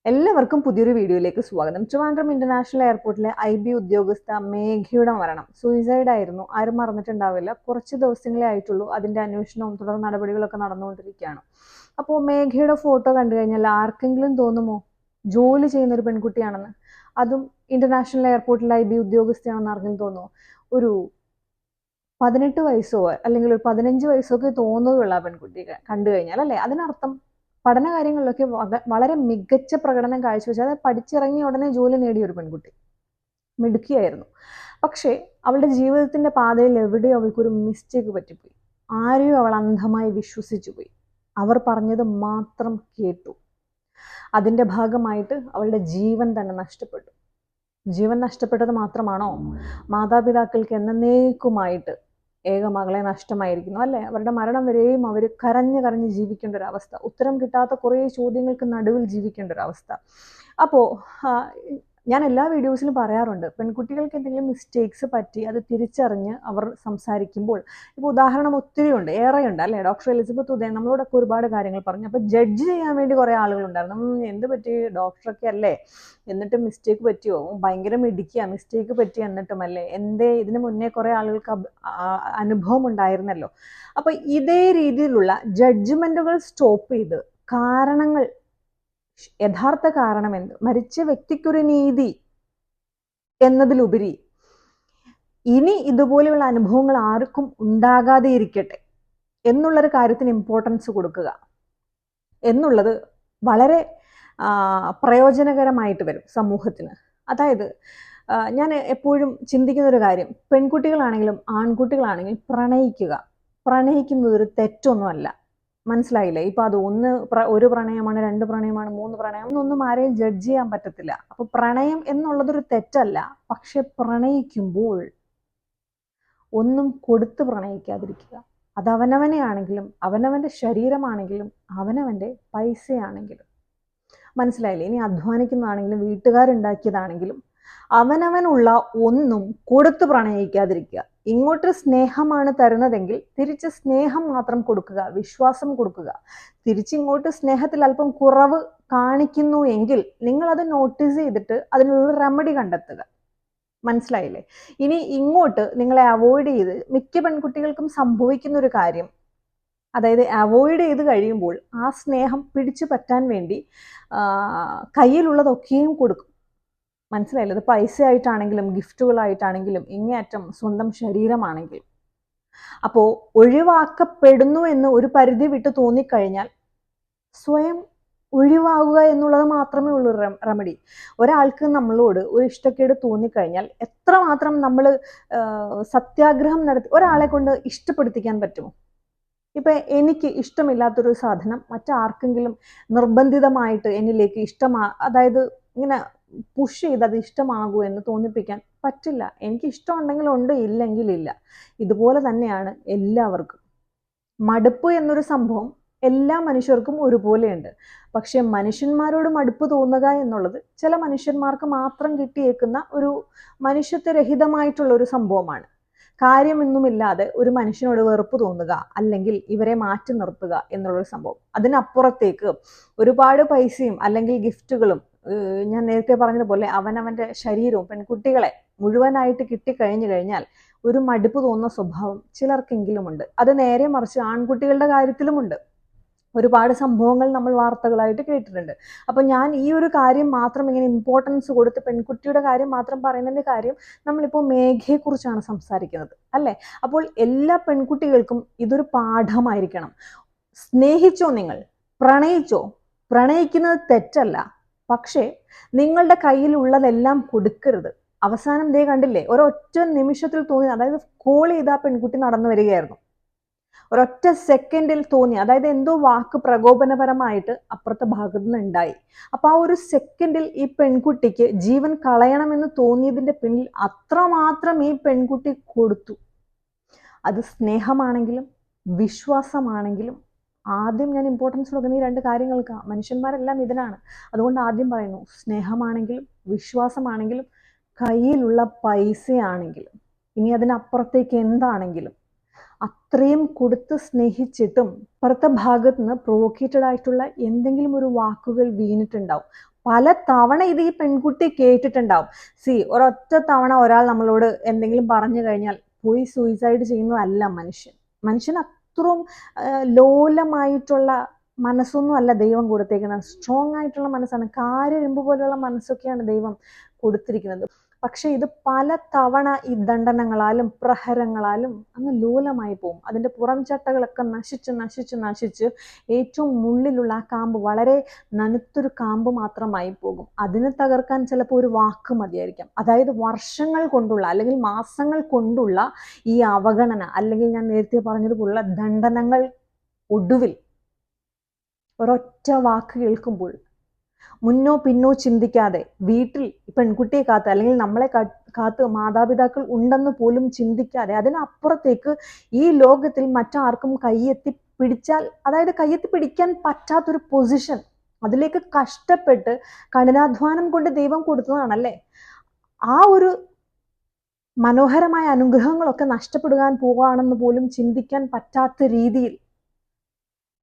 എല്ലാവർക്കും പുതിയൊരു വീഡിയോയിലേക്ക് സ്വാഗതം. ട്രിവാൻഡ്രം ഇന്റർനാഷണൽ എയർപോർട്ടിലെ IB ഉദ്യോഗസ്ഥ മേഘയുടെ മരണം സൂയിസൈഡ് ആയിരുന്നു. ആരും മറന്നിട്ടുണ്ടാവില്ല. കുറച്ച് ദിവസങ്ങളേ ആയിട്ടുള്ളൂ. അതിന്റെ അന്വേഷണവും തുടർ നടപടികളൊക്കെ നടന്നുകൊണ്ടിരിക്കുകയാണ്. അപ്പോൾ മേഘയുടെ ഫോട്ടോ കണ്ടു കഴിഞ്ഞാൽ ആർക്കെങ്കിലും തോന്നുമോ ജോലി ചെയ്യുന്ന ഒരു പെൺകുട്ടിയാണെന്ന്? അതും ഇന്റർനാഷണൽ എയർപോർട്ടിൽ IB ഉദ്യോഗസ്ഥയാണെന്ന് ആർക്കെങ്കിലും തോന്നുമോ? ഒരു 18 വയസ്സോ അല്ലെങ്കിൽ ഒരു 15 വയസ്സൊക്കെ തോന്നുകയുള്ള ആ പെൺകുട്ടിയെ കണ്ടു കഴിഞ്ഞാൽ, അല്ലേ? അതിനർത്ഥം പഠന കാര്യങ്ങളിലൊക്കെ വളരെ മികച്ച പ്രകടനം കാഴ്ചവെച്ചു. അതായത് പഠിച്ചിറങ്ങിയ ഉടനെ ജോലി നേടിയ ഒരു പെൺകുട്ടി, മിടുക്കിയായിരുന്നു. പക്ഷേ അവളുടെ ജീവിതത്തിന്റെ പാതയിൽ എവിടെയോ അവൾക്കൊരു മിസ്റ്റേക്ക് പറ്റിപ്പോയി. ആരെയോ അവൾ അന്ധമായി വിശ്വസിച്ചു പോയി. അവർ പറഞ്ഞത് മാത്രം കേട്ടു. അതിന്റെ ഭാഗമായിട്ട് അവളുടെ ജീവൻ തന്നെ നഷ്ടപ്പെട്ടു. ജീവൻ നഷ്ടപ്പെട്ടത് മാത്രമാണോ, മാതാപിതാക്കൾക്ക് എന്നേക്കുമായിട്ട് ഏക മകളെ നഷ്ടമായിരിക്കുന്നു, അല്ലേ? അവരുടെ മരണം വരെയും അവർ കരഞ്ഞ് കരഞ്ഞ് ജീവിക്കേണ്ട ഒരു അവസ്ഥ, ഉത്തരം കിട്ടാത്ത കുറേ ചോദ്യങ്ങൾക്ക് നടുവിൽ ജീവിക്കേണ്ട ഒരു അവസ്ഥ. അപ്പോൾ ഞാൻ എല്ലാ വീഡിയോസിലും പറയാറുണ്ട്, പെൺകുട്ടികൾക്ക് എന്തെങ്കിലും മിസ്റ്റേക്സ് പറ്റി അത് തിരിച്ചറിഞ്ഞ് അവർ സംസാരിക്കുമ്പോൾ, ഇപ്പോൾ ഉദാഹരണം ഒത്തിരിയുണ്ട്, ഏറെയുണ്ട്, അല്ലേ? ഡോക്ടർ എലിസബത്ത് ഉദയൻ നമ്മളോടൊക്കെ ഒരുപാട് കാര്യങ്ങൾ പറഞ്ഞു. അപ്പോൾ ജഡ്ജ് ചെയ്യാൻ വേണ്ടി കുറേ ആളുകളുണ്ടായിരുന്നു. എന്ത് പറ്റി, ഡോക്ടറൊക്കെ അല്ലേ, എന്നിട്ട് മിസ്റ്റേക്ക് പറ്റിയോ, ഭയങ്കര മിടിക്കുക, മിസ്റ്റേക്ക് പറ്റി എന്നിട്ടുമല്ലേ, എന്തേ ഇതിനു മുന്നേ കുറേ ആളുകൾക്ക് അനുഭവം ഉണ്ടായിരുന്നല്ലോ. അപ്പൊ ഇതേ രീതിയിലുള്ള ജഡ്ജ്മെന്റുകൾ സ്റ്റോപ്പ് ചെയ്ത് കാരണങ്ങൾ, യഥാർത്ഥ കാരണം എന്ത്, മരിച്ച വ്യക്തിക്കൊരു നീതി എന്നതിലുപരി ഇനി ഇതുപോലെയുള്ള അനുഭവങ്ങൾ ആർക്കും ഉണ്ടാകാതെ ഇരിക്കട്ടെ എന്നുള്ളൊരു കാര്യത്തിന് ഇമ്പോർട്ടൻസ് കൊടുക്കുക എന്നുള്ളത് വളരെ പ്രയോജനകരമായിട്ട് വരും സമൂഹത്തിന്. അതായത് ഞാൻ എപ്പോഴും ചിന്തിക്കുന്ന ഒരു കാര്യം, പെൺകുട്ടികളാണെങ്കിലും ആൺകുട്ടികളാണെങ്കിലും പ്രണയിക്കുന്നത് ഒരു തെറ്റൊന്നുമല്ല. മനസ്സിലായില്ലേ? ഇപ്പൊ അത് ഒരു പ്രണയമാണ്, 2 പ്രണയമാണ്, 3 പ്രണയം എന്നൊന്നും ആരെയും ജഡ്ജ് ചെയ്യാൻ പറ്റത്തില്ല. അപ്പൊ പ്രണയം എന്നുള്ളതൊരു തെറ്റല്ല. പക്ഷെ പ്രണയിക്കുമ്പോൾ ഒന്നും കൊടുത്ത് പ്രണയിക്കാതിരിക്കുക. അത് അവനവനെ ആണെങ്കിലും, അവനവന്റെ ശരീരമാണെങ്കിലും, അവനവന്റെ പൈസയാണെങ്കിലും. മനസ്സിലായില്ലേ? ഇനി അധ്വാനിക്കുന്നതാണെങ്കിലും വീട്ടുകാരുണ്ടാക്കിയതാണെങ്കിലും അവനവനുള്ള ഒന്നും കൊടുത്ത് പ്രണയിക്കാതിരിക്കുക. ഇങ്ങോട്ട് സ്നേഹമാണ് തരുന്നതെങ്കിൽ തിരിച്ച് സ്നേഹം മാത്രം കൊടുക്കുക, വിശ്വാസം കൊടുക്കുക. തിരിച്ചിങ്ങോട്ട് സ്നേഹത്തിൽ അല്പം കുറവ് കാണിക്കുന്നു എങ്കിൽ നിങ്ങൾ അത് നോട്ടീസ് ചെയ്തിട്ട് അതിനുള്ള റെമഡി കണ്ടെത്തുക. മനസ്സിലായില്ലേ? ഇനി ഇങ്ങോട്ട് നിങ്ങളെ അവോയ്ഡ് ചെയ്ത്, മിക്ക പെൺകുട്ടികൾക്കും സംഭവിക്കുന്ന ഒരു കാര്യം, അതായത് അവോയ്ഡ് ചെയ്ത് കഴിയുമ്പോൾ ആ സ്നേഹം പിടിച്ചു പറ്റാൻ വേണ്ടി കയ്യിലുള്ളതൊക്കെയും കൊടുക്കും. മനസ്സിലായില്ലേ? അത് പൈസ ആയിട്ടാണെങ്കിലും ഗിഫ്റ്റുകളായിട്ടാണെങ്കിലും ഇങ്ങേയറ്റം സ്വന്തം ശരീരമാണെങ്കിലും. അപ്പോൾ ഒഴിവാക്കപ്പെടുന്നു എന്ന് ഒരു പരിധി വിട്ട് തോന്നിക്കഴിഞ്ഞാൽ സ്വയം ഒഴിവാകുക എന്നുള്ളത് മാത്രമേ ഉള്ളൂ റെമഡി. ഒരാൾക്ക് നമ്മളോട് ഒരു ഇഷ്ടക്കേട് തോന്നിക്കഴിഞ്ഞാൽ എത്രമാത്രം നമ്മൾ സത്യാഗ്രഹം നടത്തി ഒരാളെ കൊണ്ട് ഇഷ്ടപ്പെടുത്തിക്കാൻ പറ്റുമോ? ഇപ്പൊ എനിക്ക് ഇഷ്ടമില്ലാത്തൊരു സാധനം മറ്റാർക്കെങ്കിലും നിർബന്ധിതമായിട്ട് എന്നിലേക്ക് അതായത് ഇങ്ങനെ പുഷ് ചെയ്ത് അത് ഇഷ്ടമാകൂ എന്ന് തോന്നിപ്പിക്കാൻ പറ്റില്ല. എനിക്ക് ഇഷ്ടമുണ്ടെങ്കിൽ ഉണ്ട്, ഇല്ലെങ്കിൽ ഇല്ല. ഇതുപോലെ തന്നെയാണ് എല്ലാവർക്കും. മടുപ്പ് എന്നൊരു സംഭവം എല്ലാ മനുഷ്യർക്കും ഒരുപോലെയുണ്ട്. പക്ഷെ മനുഷ്യന്മാരോട് മടുപ്പ് തോന്നുക എന്നുള്ളത് ചില മനുഷ്യന്മാർക്ക് മാത്രം കിട്ടിയേക്കുന്ന ഒരു മനുഷ്യത്വരഹിതമായിട്ടുള്ള ഒരു സംഭവമാണ്. കാര്യമൊന്നുമില്ലാതെ ഒരു മനുഷ്യനോട് വെറുപ്പ് തോന്നുക, അല്ലെങ്കിൽ ഇവരെ മാറ്റി നിർത്തുക എന്നുള്ളൊരു സംഭവം. അതിനപ്പുറത്തേക്ക് ഒരുപാട് പൈസയും അല്ലെങ്കിൽ ഗിഫ്റ്റുകളും, ഞാൻ നേരത്തെ പറഞ്ഞതുപോലെ അവനവന്റെ ശരീരവും, പെൺകുട്ടികളെ മുഴുവനായിട്ട് കിട്ടിക്കഴിഞ്ഞു കഴിഞ്ഞാൽ ഒരു മടുപ്പ് തോന്നുന്ന സ്വഭാവം ചിലർക്കെങ്കിലും ഉണ്ട്. അത് നേരെ മറിച്ച് ആൺകുട്ടികളുടെ കാര്യത്തിലുമുണ്ട്. ഒരുപാട് സംഭവങ്ങൾ നമ്മൾ വാർത്തകളായിട്ട് കേട്ടിട്ടുണ്ട്. അപ്പൊ ഞാൻ ഈ ഒരു കാര്യം മാത്രം ഇങ്ങനെ ഇമ്പോർട്ടൻസ് കൊടുത്ത് പെൺകുട്ടിയുടെ കാര്യം മാത്രം പറയുന്നതിന്റെ കാര്യം, നമ്മളിപ്പോൾ മേഘയെ കുറിച്ചാണ് സംസാരിക്കുന്നത്, അല്ലെ? അപ്പോൾ എല്ലാ പെൺകുട്ടികൾക്കും ഇതൊരു പാഠമായിരിക്കണം. സ്നേഹിച്ചോ, നിങ്ങൾ പ്രണയിച്ചോ, പ്രണയിക്കുന്നത് തെറ്റല്ല. പക്ഷേ നിങ്ങളുടെ കയ്യിലുള്ളതെല്ലാം കൊടുക്കരുത്. അവസാനം ദേ കണ്ടില്ലേ, ഒരൊറ്റ നിമിഷത്തിൽ തോന്നി, അതായത് കോൾ ചെയ്ത പെൺകുട്ടി നടന്നു വരികയായിരുന്നു, ഒരൊറ്റ സെക്കൻഡിൽ തോന്നി, അതായത് എന്തോ വാക്ക് പ്രകോപനപരമായിട്ട് അപ്പുറത്തെ ഭാഗത്ത് നിന്ന് ഉണ്ടായി. അപ്പൊ ആ ഒരു സെക്കൻഡിൽ ഈ പെൺകുട്ടിക്ക് ജീവൻ കളയണമെന്ന് തോന്നിയതിന്റെ പിന്നിൽ അത്രമാത്രം ഈ പെൺകുട്ടി കൊടുത്തു. അത് സ്നേഹമാണെങ്കിലും വിശ്വാസമാണെങ്കിലും. ആദ്യം ഞാൻ ഇമ്പോർട്ടൻസ് കൊടുക്കുന്ന ഈ 2 കാര്യങ്ങൾക്ക്. മനുഷ്യന്മാരെല്ലാം ഇതിനാണ്. അതുകൊണ്ട് ആദ്യം പറയുന്നു, സ്നേഹമാണെങ്കിലും വിശ്വാസമാണെങ്കിലും കയ്യിലുള്ള പൈസയാണെങ്കിലും, ഇനി അതിനപ്പുറത്തേക്ക് എന്താണെങ്കിലും അത്രയും കൊടുത്ത് സ്നേഹിച്ചിട്ടും പുറത്തെ ഭാഗത്ത് നിന്ന് പ്രൊവോക്കേറ്റഡ് ആയിട്ടുള്ള എന്തെങ്കിലും ഒരു വാക്കുകൾ വീണിട്ടുണ്ടാവും. പല തവണ ഇത് ഈ പെൺകുട്ടി കേട്ടിട്ടുണ്ടാവും. ഒരൊറ്റ തവണ ഒരാൾ നമ്മളോട് എന്തെങ്കിലും പറഞ്ഞു കഴിഞ്ഞാൽ പോയി സൂയിസൈഡ് ചെയ്യുന്നതല്ല മനുഷ്യൻ. മനുഷ്യൻ അത്രയും ലോലമായിട്ടുള്ള മനസ്സൊന്നും അല്ല ദൈവം കൊടുത്തേക്കുന്നത്. സ്ട്രോങ് ആയിട്ടുള്ള മനസ്സാണ്. കാരിരുമ്പ് പോലെയുള്ള മനസ്സൊക്കെയാണ് ദൈവം കൊടുത്തിരിക്കുന്നത്. പക്ഷെ ഇത് പല തവണ ഈ ദണ്ഡനങ്ങളാലും പ്രഹരങ്ങളാലും അങ്ങ് ലോലമായി പോകും. അതിൻ്റെ പുറം ചട്ടകളൊക്കെ നശിച്ച് നശിച്ച് നശിച്ച് ഏറ്റവും ഉള്ളിലുള്ള ആ കാമ്പ് വളരെ നനുത്തൊരു കാമ്പ് മാത്രമായി പോകും. അതിനെ തകർക്കാൻ ചിലപ്പോൾ ഒരു വാക്ക് മതിയായിരിക്കാം. അതായത് വർഷങ്ങൾ കൊണ്ടുള്ള അല്ലെങ്കിൽ മാസങ്ങൾ കൊണ്ടുള്ള ഈ അവഗണന, അല്ലെങ്കിൽ ഞാൻ നേരത്തെ പറഞ്ഞതുപോലുള്ള ദണ്ഡനങ്ങൾ ഒടുവിൽ ഒരൊറ്റ വാക്ക് കേൾക്കുമ്പോൾ മുന്നോ പിന്നോ ചിന്തിക്കാതെ വീട്ടിൽ പെൺകുട്ടിയെ കാത്ത് അല്ലെങ്കിൽ നമ്മളെ കാത്ത് മാതാപിതാക്കൾ ഉണ്ടെന്ന് പോലും ചിന്തിക്കാതെ അതിനപ്പുറത്തേക്ക് ഈ ലോകത്തിൽ മറ്റാർക്കും കയ്യെത്തി പിടിച്ചാൽ, അതായത് കയ്യെത്തി പിടിക്കാൻ പറ്റാത്തൊരു പൊസിഷൻ, അതിലേക്ക് കഷ്ടപ്പെട്ട് കഠിനാധ്വാനം കൊണ്ട് ദൈവം കൊടുത്തതാണല്ലേ. ആ ഒരു മനോഹരമായ അനുഗ്രഹങ്ങളൊക്കെ നഷ്ടപ്പെടുവാൻ പോവുകയാണെന്ന് പോലും ചിന്തിക്കാൻ പറ്റാത്ത രീതിയിൽ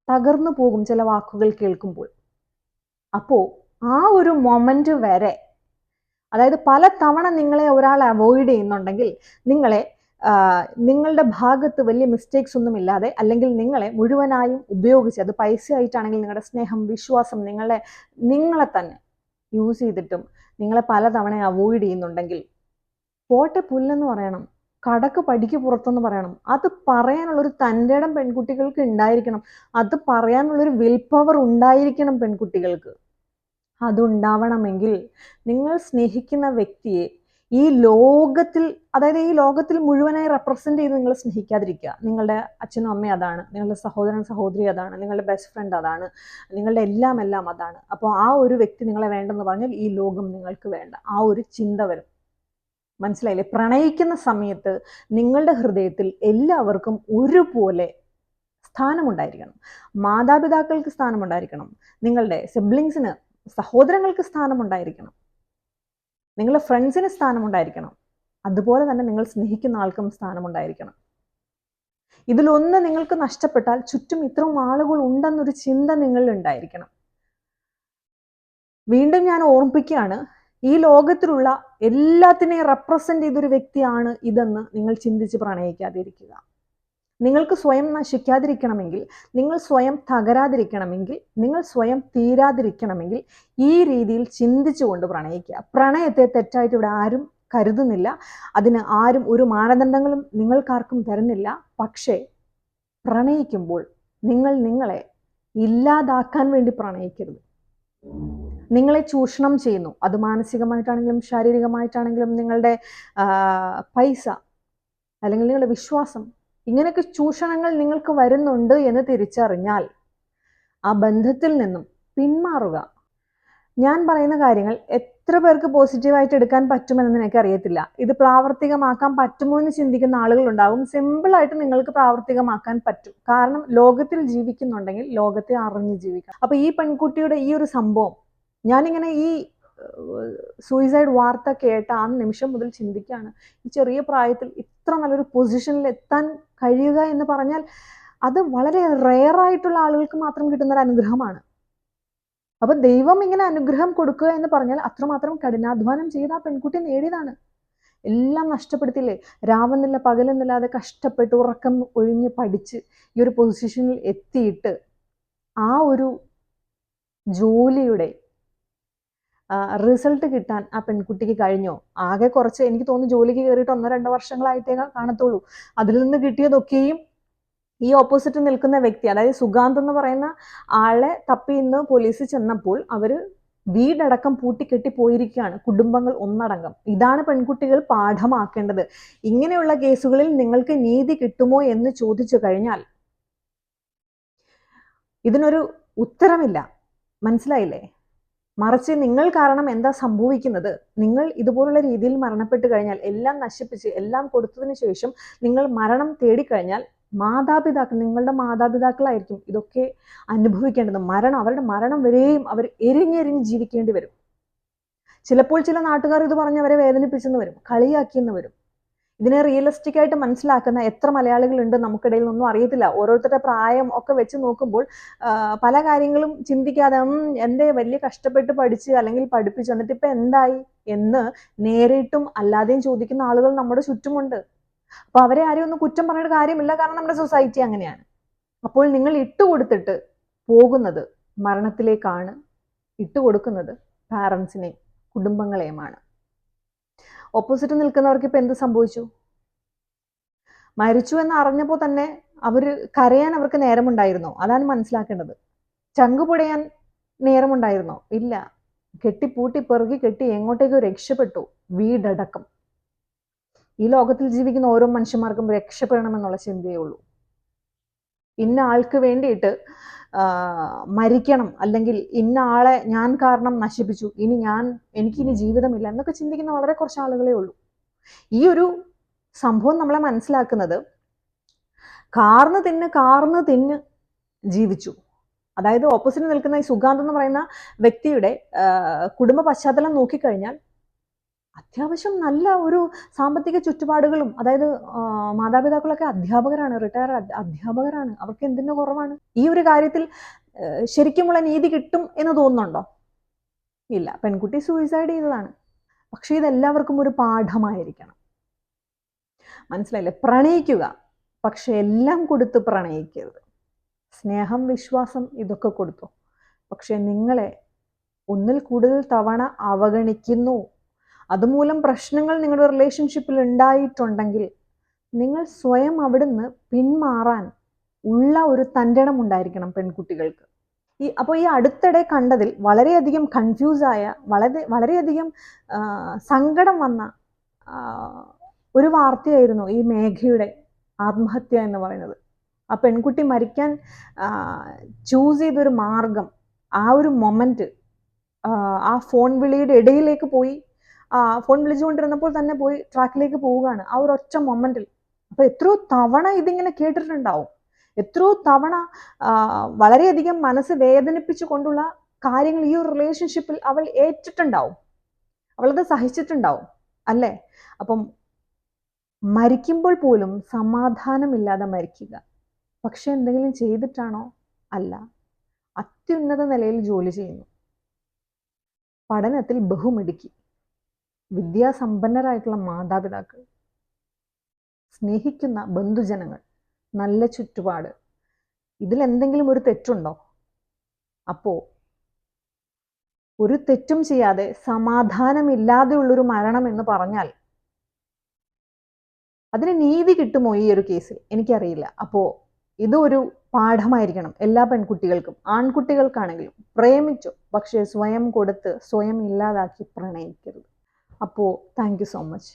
തകർന്നു പോകും ചില വാക്കുകൾ കേൾക്കുമ്പോൾ. അപ്പോ ആ ഒരു മൊമെന്റ് വരെ, അതായത് പല തവണ നിങ്ങളെ ഒരാൾ അവോയ്ഡ് ചെയ്യുന്നുണ്ടെങ്കിൽ നിങ്ങളുടെ ഭാഗത്ത് വലിയ മിസ്റ്റേക്സ് ഒന്നും ഇല്ലാതെ, അല്ലെങ്കിൽ നിങ്ങളെ മുഴുവനായും ഉപയോഗിച്ച്, അത് പൈസ ആയിട്ടാണെങ്കിൽ നിങ്ങളുടെ സ്നേഹം, വിശ്വാസം, നിങ്ങളെ തന്നെ യൂസ് ചെയ്തിട്ടും നിങ്ങളെ പല തവണ അവോയ്ഡ് ചെയ്യുന്നുണ്ടെങ്കിൽ പോട്ടെ പുല്ലെന്ന് പറയണം, കടക്ക് പടിക്ക് പുറത്തെന്ന് പറയണം. അത് പറയാനുള്ളൊരു തൻ്റെ ഇടം പെൺകുട്ടികൾക്ക് ഉണ്ടായിരിക്കണം. അത് പറയാനുള്ളൊരു വിൽ പവർ ഉണ്ടായിരിക്കണം പെൺകുട്ടികൾക്ക്. അതുണ്ടാവണമെങ്കിൽ നിങ്ങൾ സ്നേഹിക്കുന്ന വ്യക്തിയെ ഈ ലോകത്തിൽ, അതായത് ഈ ലോകത്തിൽ മുഴുവനായി റെപ്രസെന്റ് ചെയ്ത് നിങ്ങൾ സ്നേഹിക്കാതിരിക്കുക. നിങ്ങളുടെ അച്ഛനും അമ്മയും അതാണ്, നിങ്ങളുടെ സഹോദരൻ സഹോദരി അതാണ്, നിങ്ങളുടെ ബെസ്റ്റ് ഫ്രണ്ട് അതാണ്, നിങ്ങളുടെ എല്ലാം അതാണ്. അപ്പോൾ ആ ഒരു വ്യക്തി നിങ്ങളെ വേണ്ടെന്ന് പറഞ്ഞാൽ ഈ ലോകം നിങ്ങൾക്ക് വേണ്ട, ആ ഒരു ചിന്ത വരും. മനസ്സിലായില്ലേ? പ്രണയിക്കുന്ന സമയത്ത് നിങ്ങളുടെ ഹൃദയത്തിൽ എല്ലാവർക്കും ഒരുപോലെ സ്ഥാനമുണ്ടായിരിക്കണം. മാതാപിതാക്കൾക്ക് സ്ഥാനമുണ്ടായിരിക്കണം, നിങ്ങളുടെ സിബ്ലിങ്സിന്, സഹോദരങ്ങൾക്ക് സ്ഥാനമുണ്ടായിരിക്കണം, നിങ്ങളുടെ ഫ്രണ്ട്സിന് സ്ഥാനമുണ്ടായിരിക്കണം, അതുപോലെ തന്നെ നിങ്ങൾ സ്നേഹിക്കുന്ന ആൾക്കും സ്ഥാനമുണ്ടായിരിക്കണം. ഇതിലൊന്ന് നിങ്ങൾക്ക് നഷ്ടപ്പെട്ടാൽ ചുറ്റും ഇത്രയും ആളുകൾ ഉണ്ടെന്നൊരു ചിന്ത നിങ്ങളിൽ ഉണ്ടായിരിക്കണം. വീണ്ടും ഞാൻ ഓർമ്മിപ്പിക്കുകയാണ്, ഈ ലോകത്തിലുള്ള എല്ലാത്തിനെയും റെപ്രസെന്റ് ചെയ്തൊരു വ്യക്തിയാണ് ഇതെന്ന് നിങ്ങൾ ചിന്തിച്ച് പ്രണയിക്കാതിരിക്കുക. നിങ്ങൾക്ക് സ്വയം നശിക്കാതിരിക്കണമെങ്കിൽ, നിങ്ങൾ സ്വയം തകരാതിരിക്കണമെങ്കിൽ, നിങ്ങൾ സ്വയം തീരാതിരിക്കണമെങ്കിൽ ഈ രീതിയിൽ ചിന്തിച്ചുകൊണ്ട് പ്രണയിക്കുക. പ്രണയത്തെ തെറ്റായിട്ട് ഇവിടെ ആരും കരുതുന്നില്ല, അതിന് ആരും ഒരു മാനദണ്ഡങ്ങളും നിങ്ങൾക്കാർക്കും തരുന്നില്ല. പക്ഷേ പ്രണയിക്കുമ്പോൾ നിങ്ങൾ നിങ്ങളെ ഇല്ലാതാക്കാൻ വേണ്ടി പ്രണയിക്കരുത്. നിങ്ങളെ ചൂഷണം ചെയ്യുന്നു, അത് മാനസികമായിട്ടാണെങ്കിലും ശാരീരികമായിട്ടാണെങ്കിലും, നിങ്ങളുടെ പൈസ അല്ലെങ്കിൽ നിങ്ങളുടെ വിശ്വാസം, ഇങ്ങനെയൊക്കെ ചൂഷണങ്ങൾ നിങ്ങൾക്ക് വരുന്നുണ്ട് എന്ന് തിരിച്ചറിഞ്ഞാൽ ആ ബന്ധത്തിൽ നിന്നും പിന്മാറുക. ഞാൻ പറയുന്ന കാര്യങ്ങൾ എത്ര പേർക്ക് പോസിറ്റീവായിട്ട് എടുക്കാൻ പറ്റുമെന്ന് എനിക്ക് അറിയത്തില്ല. ഇത് പ്രാവർത്തികമാക്കാൻ പറ്റുമോ എന്ന് ചിന്തിക്കുന്ന ആളുകളുണ്ടാവും. സിമ്പിളായിട്ട് നിങ്ങൾക്ക് പ്രാവർത്തികമാക്കാൻ പറ്റും. കാരണം ലോകത്തിൽ ജീവിക്കുന്നുണ്ടെങ്കിൽ ലോകത്തെ അറിഞ്ഞ് ജീവിക്കണം. അപ്പൊ ഈ പെൺകുട്ടിയുടെ ഈ ഒരു സംഭവം, ഞാനിങ്ങനെ ഈ സൂയിസൈഡ് വാർത്ത കേട്ട ആ നിമിഷം മുതൽ ചിന്തിക്കുകയാണ്, ഈ ചെറിയ പ്രായത്തിൽ ഇത്ര നല്ലൊരു പൊസിഷനിൽ എത്താൻ കഴിയുക എന്ന് പറഞ്ഞാൽ അത് വളരെ റെയർ ആയിട്ടുള്ള ആളുകൾക്ക് മാത്രം കിട്ടുന്ന ഒരു അനുഗ്രഹമാണ്. അപ്പൊ ദൈവം ഇങ്ങനെ അനുഗ്രഹം കൊടുക്കുക എന്ന് പറഞ്ഞാൽ അത്രമാത്രം കഠിനാധ്വാനം ചെയ്ത് ആ പെൺകുട്ടി നേടിയതാണ്. എല്ലാം നഷ്ടപ്പെടുത്തില്ലേ? രാവെന്നില്ല പകലെന്നില്ലാതെ കഷ്ടപ്പെട്ട് ഉറക്കം ഒഴിഞ്ഞ് പഠിച്ച് ഈ ഒരു പൊസിഷനിൽ എത്തിയിട്ട് ആ ഒരു ജോലിയുടെ റിസൾട്ട് കിട്ടാൻ ആ പെൺകുട്ടിക്ക് കഴിഞ്ഞോ? ആകെ കുറച്ച്, എനിക്ക് തോന്നുന്നു ജോലിക്ക് കയറിയിട്ട് 1-2 വർഷങ്ങളായിട്ടേ കാണത്തുള്ളൂ. അതിൽ നിന്ന് കിട്ടിയതൊക്കെയും ഈ ഓപ്പോസിറ്റ് നിൽക്കുന്ന വ്യക്തി, അതായത് സുഗാന്ത് എന്ന് പറയുന്ന ആളെ തപ്പി ഇന്ന് പോലീസ് ചെന്നപ്പോൾ അവര് വീടടക്കം പൂട്ടിക്കെട്ടി പോയിരിക്കുകയാണ്, കുടുംബങ്ങൾ ഒന്നടങ്കം. ഇതാണ് പെൺകുട്ടികൾ പാഠമാക്കേണ്ടത്. ഇങ്ങനെയുള്ള കേസുകളിൽ നിങ്ങൾക്ക് നീതി കിട്ടുമോ എന്ന് ചോദിച്ചു കഴിഞ്ഞാൽ ഇതിനൊരു ഉത്തരമില്ല. മനസ്സിലായില്ലേ? മറിച്ച് നിങ്ങൾ കാരണം എന്താ സംഭവിക്കുന്നത്? നിങ്ങൾ ഇതുപോലുള്ള രീതിയിൽ മരണപ്പെട്ട് കഴിഞ്ഞാൽ, എല്ലാം നശിപ്പിച്ച് എല്ലാം കൊടുത്തതിന് ശേഷം നിങ്ങൾ മരണം തേടിക്കഴിഞ്ഞാൽ നിങ്ങളുടെ മാതാപിതാക്കളായിരിക്കും ഇതൊക്കെ അനുഭവിക്കേണ്ടത്. അവരുടെ മരണം വരെയും അവർ എരിഞ്ഞെരിഞ്ഞ് ജീവിക്കേണ്ടി വരും. ചിലപ്പോൾ ചില നാട്ടുകാർ ഇത് പറഞ്ഞ് അവരെ വേദനിപ്പിച്ചെന്ന് വരും, കളിയാക്കിയെന്ന് വരും. ഇതിനെ റിയലിസ്റ്റിക് ആയിട്ട് മനസ്സിലാക്കുന്ന എത്ര മലയാളികളുണ്ട് നമുക്കിടയിൽ ഒന്നും അറിയത്തില്ല. ഓരോരുത്തരുടെ പ്രായം ഒക്കെ വെച്ച് നോക്കുമ്പോൾ പല കാര്യങ്ങളും ചിന്തിക്കാതെ എന്തേ വലിയ കഷ്ടപ്പെട്ട് പഠിച്ച് അല്ലെങ്കിൽ പഠിപ്പിച്ചു എന്നിട്ട് ഇപ്പൊ എന്തായി എന്ന് നേരിട്ടും അല്ലാതെയും ചോദിക്കുന്ന ആളുകൾ നമ്മുടെ ചുറ്റുമുണ്ട്. അപ്പൊ അവരെ ആരും ഒന്നും കുറ്റം പറഞ്ഞിട്ട് കാര്യമില്ല, കാരണം നമ്മുടെ സൊസൈറ്റി അങ്ങനെയാണ്. അപ്പോൾ നിങ്ങൾ ഇട്ടുകൊടുത്തിട്ട് പോകുന്നത് മരണത്തിലേക്കാണ്. ഇട്ടുകൊടുക്കുന്നത് പാരൻസിനെയും കുടുംബങ്ങളെയുമാണ്. ഓപ്പോസിറ്റ് നിൽക്കുന്നവർക്ക് ഇപ്പൊ എന്ത് സംഭവിച്ചു? മരിച്ചു എന്ന് അറിഞ്ഞപ്പോൾ തന്നെ കരയാൻ അവർക്ക് നേരമുണ്ടായിരുന്നോ? അതാണ് മനസ്സിലാക്കേണ്ടത്. ചങ്ക് പൊടയാൻ നേരമുണ്ടായിരുന്നോ? ഇല്ല. കെട്ടിപ്പൂട്ടി പെറുകി കെട്ടി എങ്ങോട്ടേക്കോ രക്ഷപ്പെട്ടു, വീടടക്കം. ഈ ലോകത്തിൽ ജീവിക്കുന്ന ഓരോ മനുഷ്യന്മാർക്കും രക്ഷപ്പെടണമെന്നുള്ള ചിന്തയേ ഉള്ളൂ. ഇന്ന ആൾക്ക് വേണ്ടിയിട്ട് മരിക്കണം, അല്ലെങ്കിൽ ഇന്ന ആളെ ഞാൻ കാരണം നശിപ്പിച്ചു, എനിക്കിനി ജീവിതമില്ല എന്നൊക്കെ ചിന്തിക്കുന്ന വളരെ കുറച്ച് ആളുകളേ ഉള്ളൂ. ഈ ഒരു സംഭവം നമ്മളെ മനസ്സിലാക്കുന്നത് കാർന്ന് തിന്ന് ജീവിച്ചു. അതായത് ഓപ്പോസിറ്റ് നിൽക്കുന്ന ഈ സുഗാന്ത് എന്ന് പറയുന്ന വ്യക്തിയുടെ കുടുംബ പശ്ചാത്തലം നോക്കിക്കഴിഞ്ഞാൽ അത്യാവശ്യം നല്ല ഒരു സാമ്പത്തിക ചുറ്റുപാടുകളും, അതായത് മാതാപിതാക്കളൊക്കെ അധ്യാപകരാണ്, റിട്ടയർ അധ്യാപകരാണ്. അവർക്ക് എന്തിന്റെ കുറവാണ്? ഈ ഒരു കാര്യത്തിൽ ശരിക്കുമുള്ള നീതി കിട്ടും എന്ന് തോന്നുന്നുണ്ടോ? ഇല്ല. പെൺകുട്ടി സൂയിസൈഡ് ചെയ്തതാണ്. പക്ഷെ ഇതെല്ലാവർക്കും ഒരു പാഠമായിരിക്കണം. മനസ്സിലായില്ലേ? പ്രണയിക്കുക, പക്ഷെ എല്ലാം കൊടുത്ത് പ്രണയിക്കരുത്. സ്നേഹം, വിശ്വാസം ഇതൊക്കെ കൊടുത്തു, പക്ഷെ നിങ്ങളെ ഒന്നിൽ കൂടുതൽ തവണ അവഗണിക്കുന്നു, അതുമൂലം പ്രശ്നങ്ങൾ നിങ്ങളുടെ റിലേഷൻഷിപ്പിൽ ഉണ്ടായിട്ടുണ്ടെങ്കിൽ നിങ്ങൾ സ്വയം അവിടുന്ന് പിന്മാറാൻ ഉള്ള ഒരു തൻ്റെടം ഉണ്ടായിരിക്കണം പെൺകുട്ടികൾക്ക്. അപ്പോൾ ഈ അടുത്തിടെ കണ്ടതിൽ വളരെയധികം കൺഫ്യൂസായ, വളരെയധികം സങ്കടം വന്ന ഒരു വാർത്തയായിരുന്നു ഈ മേഘയുടെ ആത്മഹത്യ എന്ന് പറയുന്നത്. ആ പെൺകുട്ടി മരിക്കാൻ ചൂസ് ചെയ്തൊരു മാർഗം, ആ ഒരു മൊമെന്റ്, ആ ഫോൺ വിളിയുടെ ഇടയിലേക്ക് പോയി, ഫോൺ വിളിച്ചുകൊണ്ടിരുന്നപ്പോൾ തന്നെ പോയി ട്രാക്കിലേക്ക് പോവുകയാണ് ആ ഒരു ഒറ്റ മൊമെന്റിൽ. അപ്പൊ എത്രയോ തവണ ഇതിങ്ങനെ കേട്ടിട്ടുണ്ടാവും, എത്രയോ തവണ വളരെയധികം മനസ്സ് വേദനിപ്പിച്ചു കൊണ്ടുള്ള കാര്യങ്ങൾ ഈ ഒരു റിലേഷൻഷിപ്പിൽ അവൾ ഏറ്റിട്ടുണ്ടാവും, അവളത് സഹിച്ചിട്ടുണ്ടാവും, അല്ലേ? അപ്പം മരിക്കുമ്പോൾ പോലും സമാധാനമില്ലാതെ മരിക്കുക. പക്ഷെ എന്തെങ്കിലും ചെയ്തിട്ടാണോ? അല്ല. അത്യുന്നത നിലയിൽ ജോലി ചെയ്യുന്നു, പഠനത്തിൽ ബഹുമിടുക്കി, വിദ്യാസമ്പന്നരായിട്ടുള്ള മാതാപിതാക്കൾ, സ്നേഹിക്കുന്ന ബന്ധുജനങ്ങൾ, നല്ല ചുറ്റുപാട്. ഇതിലെന്തെങ്കിലും ഒരു തെറ്റുണ്ടോ? അപ്പോ ഒരു തെറ്റും ചെയ്യാതെ സമാധാനമില്ലാതെയുള്ളൊരു മരണം എന്ന് പറഞ്ഞാൽ അതിന് നീതി കിട്ടുമോ ഈ ഒരു കേസിൽ? എനിക്കറിയില്ല. അപ്പോൾ ഇതൊരു പാഠമായിരിക്കണം എല്ലാ പെൺകുട്ടികൾക്കും. ആൺകുട്ടികൾക്കാണെങ്കിലും പ്രേമിച്ചു, പക്ഷേ സ്വയം കൊടുത്ത് സ്വയം ഇല്ലാതാക്കി പ്രണയിക്കരുത്. അപ്പോൾ താങ്ക് യു സോ മച്ച്.